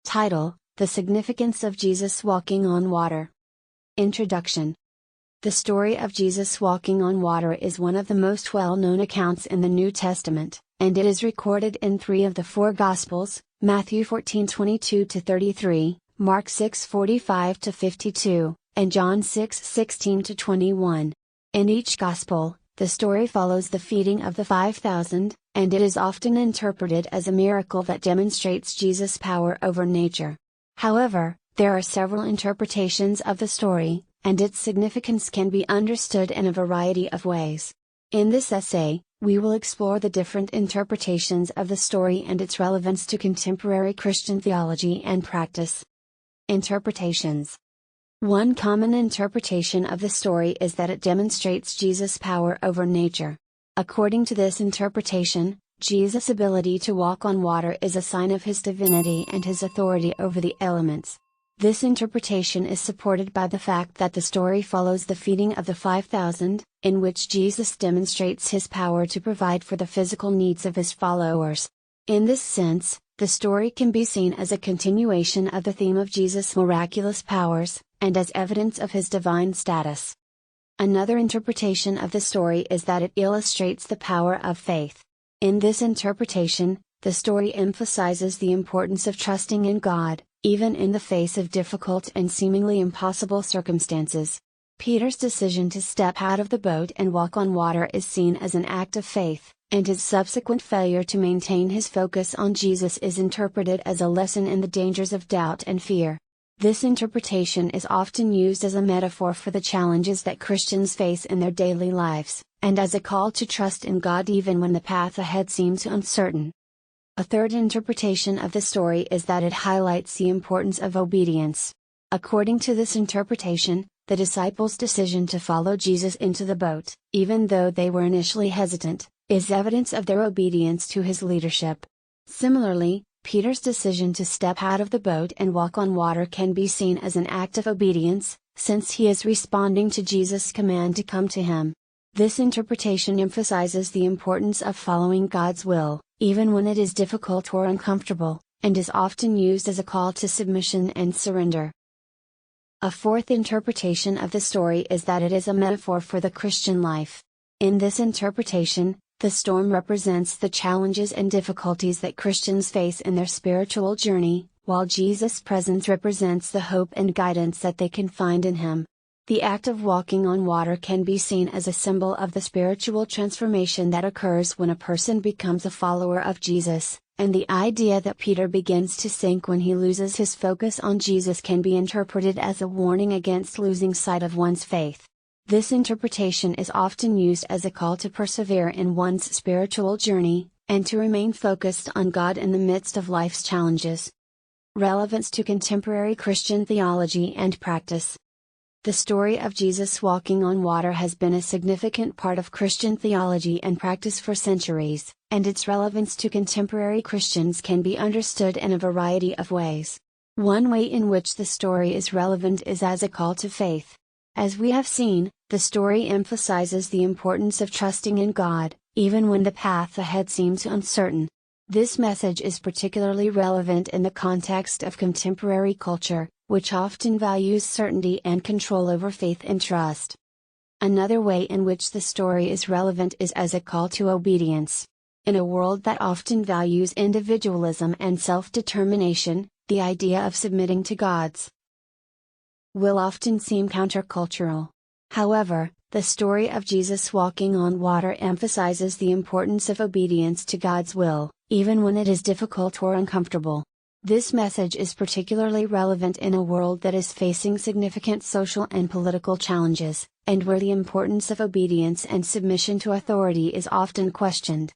Title: The Significance of Jesus Walking on Water. Introduction. The story of Jesus walking on water is one of the most well-known accounts in the New Testament, and it is recorded in 3 of the 4 Gospels, Matthew 14:22-33, Mark 6:45-52, and John 6:16-21. In each Gospel, the story follows the feeding of the 5,000, and it is often interpreted as a miracle that demonstrates Jesus' power over nature. However, there are several interpretations of the story, and its significance can be understood in a variety of ways. In this essay, we will explore the different interpretations of the story and its relevance to contemporary Christian theology and practice. Interpretations. One common interpretation of the story is that it demonstrates Jesus' power over nature. According to this interpretation, Jesus' ability to walk on water is a sign of his divinity and his authority over the elements. This interpretation is supported by the fact that the story follows the feeding of the 5,000, in which Jesus demonstrates his power to provide for the physical needs of his followers. In this sense, the story can be seen as a continuation of the theme of Jesus' miraculous powers, and as evidence of his divine status. Another interpretation of the story is that it illustrates the power of faith. In this interpretation, the story emphasizes the importance of trusting in God, even in the face of difficult and seemingly impossible circumstances. Peter's decision to step out of the boat and walk on water is seen as an act of faith, and his subsequent failure to maintain his focus on Jesus is interpreted as a lesson in the dangers of doubt and fear. This interpretation is often used as a metaphor for the challenges that Christians face in their daily lives, and as a call to trust in God even when the path ahead seems uncertain. A third interpretation of the story is that it highlights the importance of obedience. According to this interpretation, the disciples' decision to follow Jesus into the boat, even though they were initially hesitant, is evidence of their obedience to his leadership. Similarly, Peter's decision to step out of the boat and walk on water can be seen as an act of obedience, since he is responding to Jesus' command to come to him. This interpretation emphasizes the importance of following God's will, even when it is difficult or uncomfortable, and is often used as a call to submission and surrender. A fourth interpretation of the story is that it is a metaphor for the Christian life. In this interpretation, the storm represents the challenges and difficulties that Christians face in their spiritual journey, while Jesus' presence represents the hope and guidance that they can find in him. The act of walking on water can be seen as a symbol of the spiritual transformation that occurs when a person becomes a follower of Jesus, and the idea that Peter begins to sink when he loses his focus on Jesus can be interpreted as a warning against losing sight of one's faith. This interpretation is often used as a call to persevere in one's spiritual journey, and to remain focused on God in the midst of life's challenges. Relevance to contemporary Christian theology and practice. The story of Jesus walking on water has been a significant part of Christian theology and practice for centuries, and its relevance to contemporary Christians can be understood in a variety of ways. One way in which the story is relevant is as a call to faith. As we have seen, the story emphasizes the importance of trusting in God, even when the path ahead seems uncertain. This message is particularly relevant in the context of contemporary culture, which often values certainty and control over faith and trust. Another way in which the story is relevant is as a call to obedience. In a world that often values individualism and self-determination, the idea of submitting to God's will often seem countercultural. However, the story of Jesus walking on water emphasizes the importance of obedience to God's will, even when it is difficult or uncomfortable. This message is particularly relevant in a world that is facing significant social and political challenges, and where the importance of obedience and submission to authority is often questioned.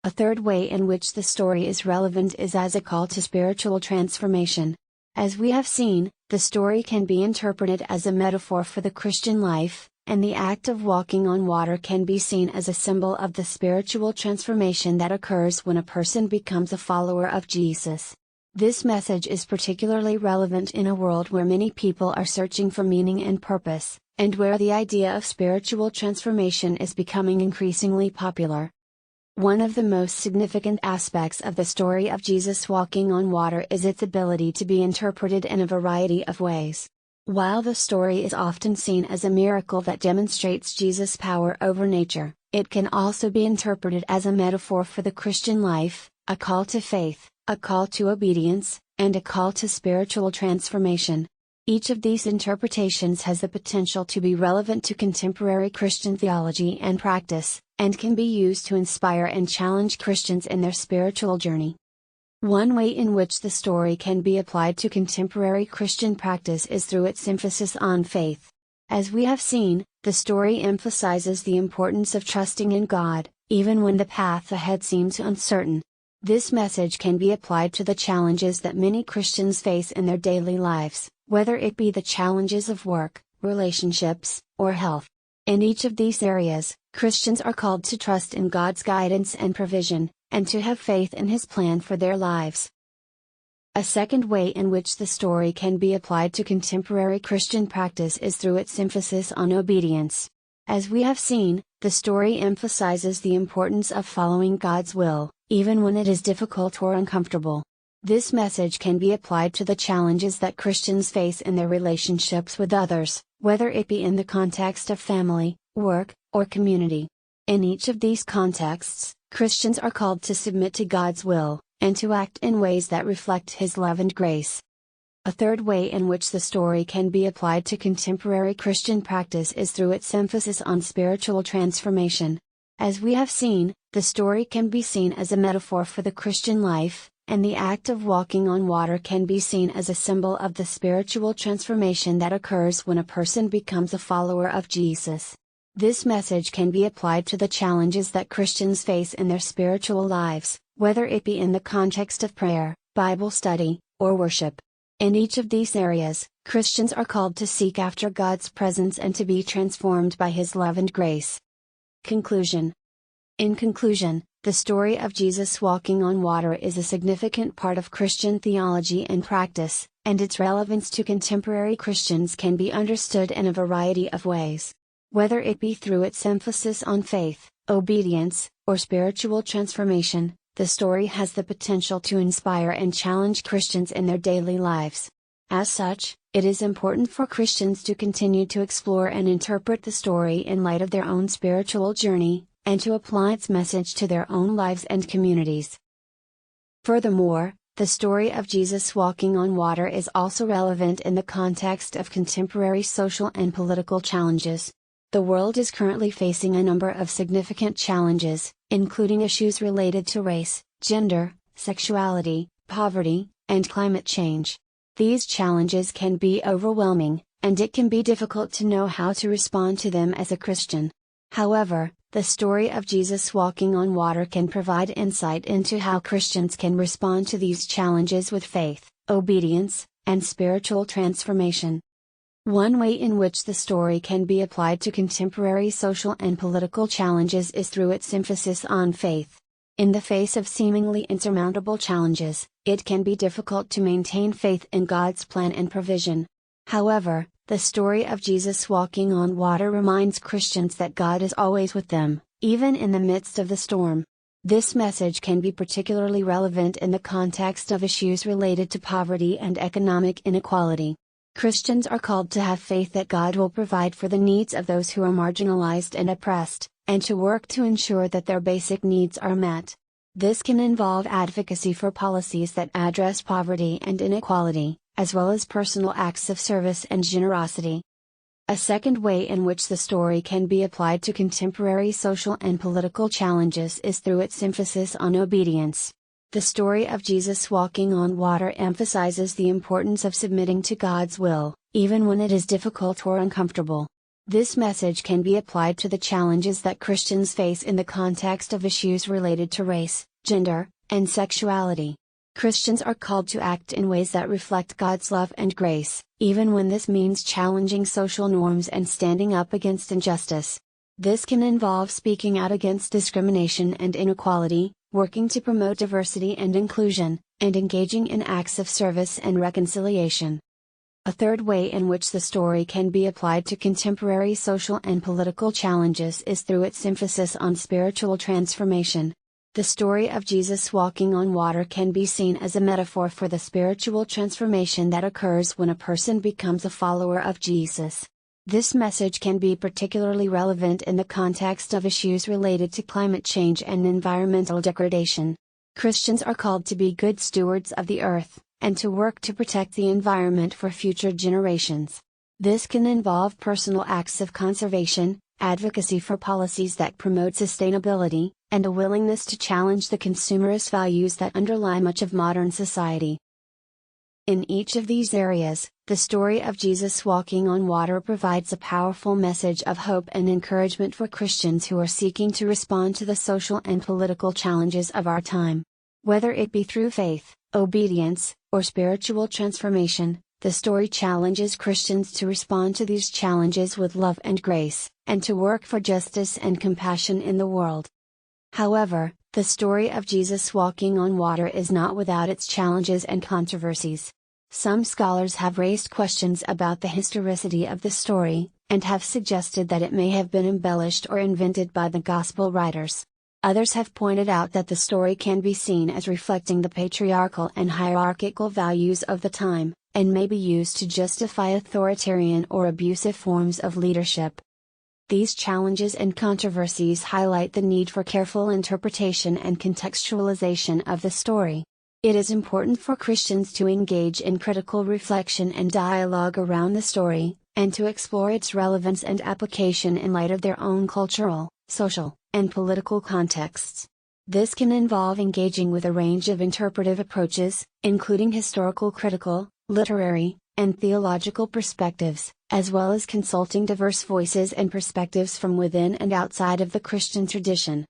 A third way in which the story is relevant is as a call to spiritual transformation. As we have seen, the story can be interpreted as a metaphor for the Christian life, and the act of walking on water can be seen as a symbol of the spiritual transformation that occurs when a person becomes a follower of Jesus. This message is particularly relevant in a world where many people are searching for meaning and purpose, and where the idea of spiritual transformation is becoming increasingly popular. One of the most significant aspects of the story of Jesus walking on water is its ability to be interpreted in a variety of ways. While the story is often seen as a miracle that demonstrates Jesus' power over nature, it can also be interpreted as a metaphor for the Christian life, a call to faith, a call to obedience, and a call to spiritual transformation. Each of these interpretations has the potential to be relevant to contemporary Christian theology and practice, and can be used to inspire and challenge Christians in their spiritual journey. One way in which the story can be applied to contemporary Christian practice is through its emphasis on faith. As we have seen, the story emphasizes the importance of trusting in God, even when the path ahead seems uncertain. This message can be applied to the challenges that many Christians face in their daily lives, whether it be the challenges of work, relationships, or health. In each of these areas, Christians are called to trust in God's guidance and provision, and to have faith in His plan for their lives. A second way in which the story can be applied to contemporary Christian practice is through its emphasis on obedience. As we have seen, the story emphasizes the importance of following God's will, even when it is difficult or uncomfortable. This message can be applied to the challenges that Christians face in their relationships with others, whether it be in the context of family, work, or community. In each of these contexts, Christians are called to submit to God's will, and to act in ways that reflect His love and grace. A third way in which the story can be applied to contemporary Christian practice is through its emphasis on spiritual transformation. As we have seen, the story can be seen as a metaphor for the Christian life, and the act of walking on water can be seen as a symbol of the spiritual transformation that occurs when a person becomes a follower of Jesus. This message can be applied to the challenges that Christians face in their spiritual lives, whether it be in the context of prayer, Bible study, or worship. In each of these areas, Christians are called to seek after God's presence and to be transformed by His love and grace. Conclusion. In conclusion, the story of Jesus walking on water is a significant part of Christian theology and practice, and its relevance to contemporary Christians can be understood in a variety of ways. Whether it be through its emphasis on faith, obedience, or spiritual transformation, the story has the potential to inspire and challenge Christians in their daily lives. As such, it is important for Christians to continue to explore and interpret the story in light of their own spiritual journey, and to apply its message to their own lives and communities. Furthermore, the story of Jesus walking on water is also relevant in the context of contemporary social and political challenges. The world is currently facing a number of significant challenges, including issues related to race, gender, sexuality, poverty, and climate change. These challenges can be overwhelming, and it can be difficult to know how to respond to them as a Christian. However, the story of Jesus walking on water can provide insight into how Christians can respond to these challenges with faith, obedience, and spiritual transformation. One way in which the story can be applied to contemporary social and political challenges is through its emphasis on faith. In the face of seemingly insurmountable challenges, it can be difficult to maintain faith in God's plan and provision. However, the story of Jesus walking on water reminds Christians that God is always with them, even in the midst of the storm. This message can be particularly relevant in the context of issues related to poverty and economic inequality. Christians are called to have faith that God will provide for the needs of those who are marginalized and oppressed, and to work to ensure that their basic needs are met. This can involve advocacy for policies that address poverty and inequality, as well as personal acts of service and generosity. A second way in which the story can be applied to contemporary social and political challenges is through its emphasis on obedience. The story of Jesus walking on water emphasizes the importance of submitting to God's will, even when it is difficult or uncomfortable. This message can be applied to the challenges that Christians face in the context of issues related to race, gender, and sexuality. Christians are called to act in ways that reflect God's love and grace, even when this means challenging social norms and standing up against injustice. This can involve speaking out against discrimination and inequality, working to promote diversity and inclusion, and engaging in acts of service and reconciliation. A third way in which the story can be applied to contemporary social and political challenges is through its emphasis on spiritual transformation. The story of Jesus walking on water can be seen as a metaphor for the spiritual transformation that occurs when a person becomes a follower of Jesus. This message can be particularly relevant in the context of issues related to climate change and environmental degradation. Christians are called to be good stewards of the earth, and to work to protect the environment for future generations. This can involve personal acts of conservation, advocacy for policies that promote sustainability, and a willingness to challenge the consumerist values that underlie much of modern society. In each of these areas, the story of Jesus walking on water provides a powerful message of hope and encouragement for Christians who are seeking to respond to the social and political challenges of our time. Whether it be through faith, obedience, or spiritual transformation, the story challenges Christians to respond to these challenges with love and grace, and to work for justice and compassion in the world. However, the story of Jesus walking on water is not without its challenges and controversies. Some scholars have raised questions about the historicity of the story, and have suggested that it may have been embellished or invented by the Gospel writers. Others have pointed out that the story can be seen as reflecting the patriarchal and hierarchical values of the time, and may be used to justify authoritarian or abusive forms of leadership. These challenges and controversies highlight the need for careful interpretation and contextualization of the story. It is important for Christians to engage in critical reflection and dialogue around the story, and to explore its relevance and application in light of their own cultural, social, and political contexts. This can involve engaging with a range of interpretive approaches, including historical critical, literary, and theological perspectives, as well as consulting diverse voices and perspectives from within and outside of the Christian tradition.